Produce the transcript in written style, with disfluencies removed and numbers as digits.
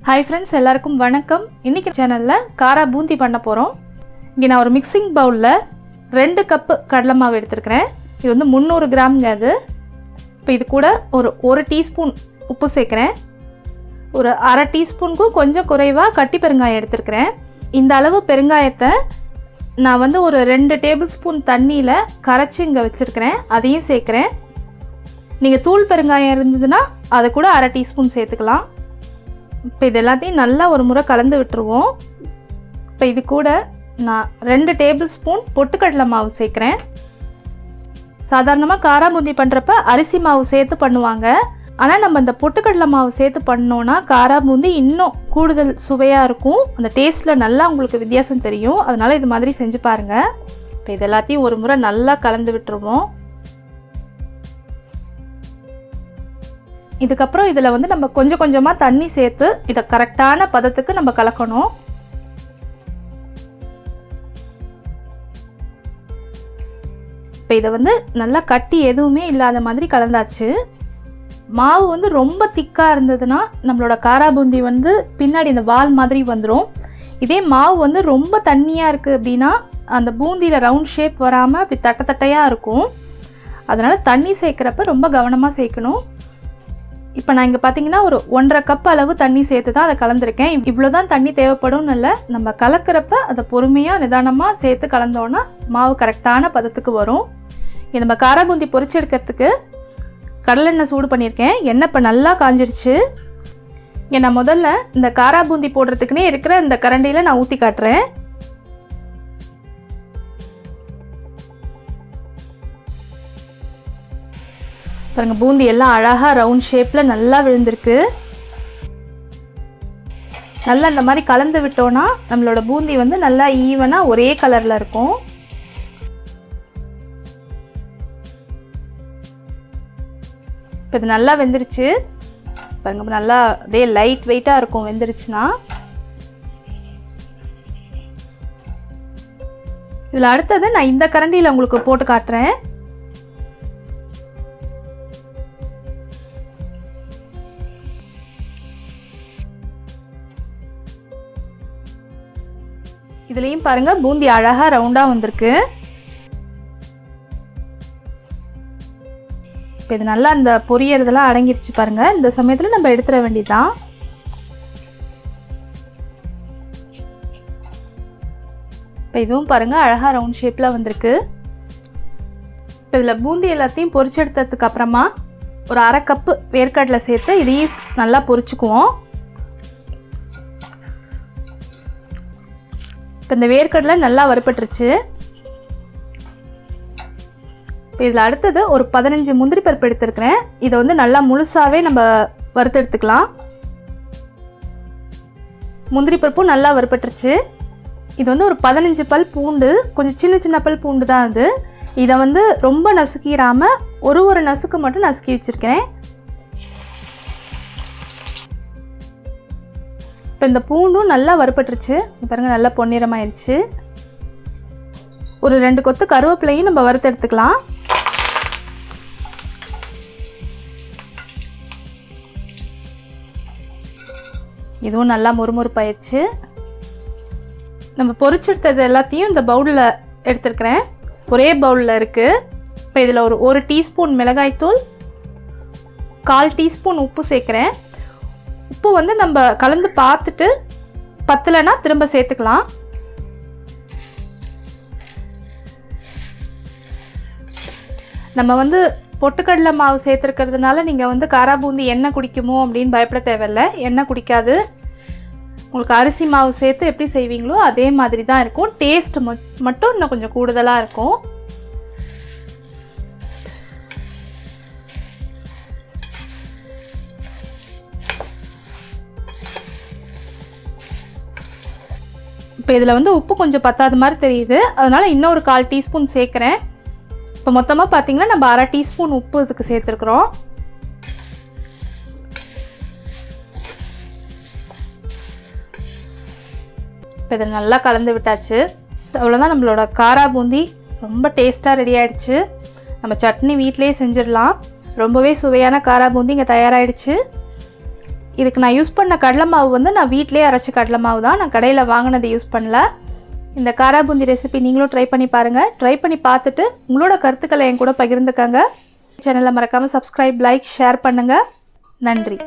Hi friends, எல்லாருக்கும் வணக்கம். இன்றைக்கி சேனலில் காரா பூந்தி பண்ண போகிறோம். இங்கே நான் ஒரு மிக்சிங் பவுலில் 2 கப்பு கடலை மாவு எடுத்துருக்கிறேன். இது வந்து 300 கிராம்ங்க. அது இப்போ இது கூட ஒரு டீஸ்பூன் உப்பு சேர்க்குறேன். ஒரு அரை டீஸ்பூனுக்கும் கொஞ்சம் குறைவாக கட்டி பெருங்காயம் எடுத்துருக்கிறேன். இந்த அளவு பெருங்காயத்தை நான் வந்து ஒரு 2 டேபிள் ஸ்பூன் தண்ணியில் கரைச்சி இங்கே வச்சுருக்கிறேன். அதையும் சேர்க்குறேன். நீங்கள் தூள் பெருங்காயம் இருந்ததுன்னா அதை கூட அரை டீஸ்பூன் சேர்த்துக்கலாம். இப்போ இது எல்லாத்தையும் நல்லா ஒரு முறை கலந்து விட்டுருவோம். இப்போ இது கூட நான் 2 டேபிள் ஸ்பூன் பொட்டுக்கடலை மாவு சேர்க்குறேன். சாதாரணமாக காரா பூந்தி பண்ணுறப்ப அரிசி மாவு சேர்த்து பண்ணுவாங்க. ஆனால் நம்ம இந்த பொட்டுக்கடலை மாவு சேர்த்து பண்ணோன்னா காரா பூந்தி இன்னும் கூடுதல் சுவையாக இருக்கும். அந்த டேஸ்ட்டில் நல்லா உங்களுக்கு வித்தியாசம் தெரியும். அதனால் இது மாதிரி செஞ்சு பாருங்கள். இப்போ இது எல்லாத்தையும் ஒரு முறை நல்லா கலந்து விட்டுருவோம். இதுக்கப்புறம் இதில் வந்து நம்ம கொஞ்சம் கொஞ்சமாக தண்ணி சேர்த்து இதை கரெக்டான பதத்துக்கு நம்ம கலக்கணும். இப்போ இதை வந்து நல்லா கட்டி எதுவுமே இல்லாத மாதிரி கலந்தாச்சு. மாவு வந்து ரொம்ப திக்காக இருந்ததுன்னா நம்மளோட காரா பூந்தி வந்து பின்னாடி இந்த வால் மாதிரி வந்துடும். இதே மாவு வந்து ரொம்ப தண்ணியாக இருக்குது அப்படின்னா அந்த பூந்தியில் ரவுண்ட் ஷேப் வராமல் அப்படி தட்டையாக இருக்கும். அதனால் தண்ணி சேர்க்குறப்ப ரொம்ப கவனமாக சேர்க்கணும். இப்போ நான் இங்கே பார்த்தீங்கன்னா ஒரு 1.5 கப் அளவு தண்ணி சேர்த்து தான் அதை கலந்துருக்கேன். இவ்வளோ தான் தண்ணி தேவைப்படும்னு இல்லை. நம்ம கலக்கிறப்ப அதை பொறுமையாக நிதானமாக சேர்த்து கலந்தோன்னா மாவு கரெக்டான பதத்துக்கு வரும். நம்ம காரா பூந்தி பொரிச்சு எடுக்கிறதுக்கு கடலெண்ணெய் சூடு பண்ணியிருக்கேன். எண்ணெய் இப்போ நல்லா காஞ்சிருச்சு. இங்கே நான் முதல்ல இந்த காரா பூந்தி போடுறதுக்குன்னே இருக்கிற இந்த கரண்டியில் நான் ஊற்றி காட்டுறேன். பாருங்கள், பூந்தி எல்லாம் அழகாக ரவுண்ட் ஷேப்பில் நல்லா விழுந்திருக்கு. நல்லா இந்த மாதிரி கலந்து விட்டோன்னா நம்மளோட பூந்தி வந்து நல்லா ஈவனாக ஒரே கலரில் இருக்கும். இப்போ இது நல்லா வெந்துருச்சு. பாருங்கள், நல்லா அப்படியே லைட் வெயிட்டாக இருக்கும் வெந்துருச்சுன்னா. இதில் அடுத்தது நான் இந்த கரண்டியில் உங்களுக்கு போட்டு காட்டுறேன். இதுலேயும் பாருங்கள், பூந்தி அழகாக ரவுண்டாக வந்திருக்கு. இப்போ இது நல்லா அந்த பொரியறதெல்லாம் அடங்கிருச்சு பாருங்கள். இந்த சமயத்தில் நம்ம எடுத்துட வேண்டியதுதான். இப்போ இதுவும் பாருங்கள் அழகாக ரவுண்ட் ஷேப்பில் வந்திருக்கு. இப்போ இதில் பூந்தி எல்லாத்தையும் பொரிச்செடுத்ததுக்கு அப்புறமா ஒரு அரை கப்பு வேர்க்கடலை சேர்த்து இதையும் நல்லா பொரிச்சுக்குவோம். இப்போ இந்த வேர்க்கடலை நல்லா வறுபட்டுருச்சு. இப்போ இதில் அடுத்தது ஒரு 15 முந்திரி பருப்பு எடுத்துருக்கிறேன். இதை வந்து நல்லா முழுசாகவே நம்ம வறுத்து எடுத்துக்கலாம். முந்திரி பருப்பும் நல்லா வறுபட்டுருச்சு. இது வந்து ஒரு 15 பல் பூண்டு, கொஞ்சம் சின்ன சின்ன பல் பூண்டு தான் அது. இதை வந்து ரொம்ப நசுக்கிடாமல் ஒரு நசுக்கு மட்டும் நசுக்கி வச்சுருக்கிறேன். இப்போ இந்த பூண்டும் நல்லா வறுபட்டுருச்சு. பாருங்கள், நல்லா பொன்னிறமாயிருச்சு. ஒரு 2 கொத்து கருவேப்பிலையும் நம்ம வறுத்து எடுத்துக்கலாம். இதுவும் நல்லா முறுமுறுப்பாயிடுச்சு. நம்ம பொரிச்செடுத்தது எல்லாத்தையும் இந்த பவுலில் எடுத்துருக்கிறேன். ஒரே பவுலில் இருக்குது. இப்போ இதில் ஒரு டீஸ்பூன் மிளகாய்த்தூள், 1/4 டீஸ்பூன் உப்பு சேர்க்குறேன். உப்பு வந்து நம்ம கலந்து பார்த்துட்டு பத்தலைன்னா திரும்ப சேர்த்துக்கலாம். நம்ம வந்து பொட்டுக்கடலை மாவு சேர்த்துருக்கிறதுனால நீங்கள் வந்து காரா பூந்தி எண்ணெய் குடிக்குமோ அப்படின்னு பயப்பட தேவையில்லை. எண்ணெய் குடிக்காது. உங்களுக்கு அரிசி மாவு சேர்த்து எப்படி செய்வீங்களோ அதே மாதிரி தான் இருக்கும். டேஸ்ட் மட்டும் இன்னும் கொஞ்சம் கூடுதலாக இருக்கும். இப்போ இதில் வந்து உப்பு கொஞ்சம் பத்தாத மாதிரி தெரியுது. அதனால் இன்னொரு 1/4 டீஸ்பூன் சேர்க்குறேன். இப்போ மொத்தமாக பார்த்திங்கன்னா நம்ம அரை டீஸ்பூன் உப்பு இதுக்கு சேர்த்துருக்குறோம். இப்போ இதை நல்லா கலந்து விட்டாச்சு. அவ்வளோதான், நம்மளோட காரா பூந்தி ரொம்ப டேஸ்ட்டாக ரெடி ஆகிடுச்சு. நம்ம சட்னி வீட்டிலே செஞ்சிடலாம். ரொம்பவே சுவையான காரா பூந்தி இங்கே தயாராகிடுச்சு. இதுக்கு நான் யூஸ் பண்ண கடலை மாவு வந்து நான் வீட்டிலே அரைச்ச கடலை மாவு தான், நான் கடையில் வாங்கினதை யூஸ் பண்ணல. இந்த காரா பூந்தி ரெசிபி நீங்களும் ட்ரை பண்ணி பாருங்கள். ட்ரை பண்ணி பார்த்துட்டு உங்களோட கருத்துக்களை என் கூட பகிர்ந்துக்கங்க. சேனலை மறக்காமல் சப்ஸ்கிரைப், லைக், ஷேர் பண்ணுங்கள். நன்றி.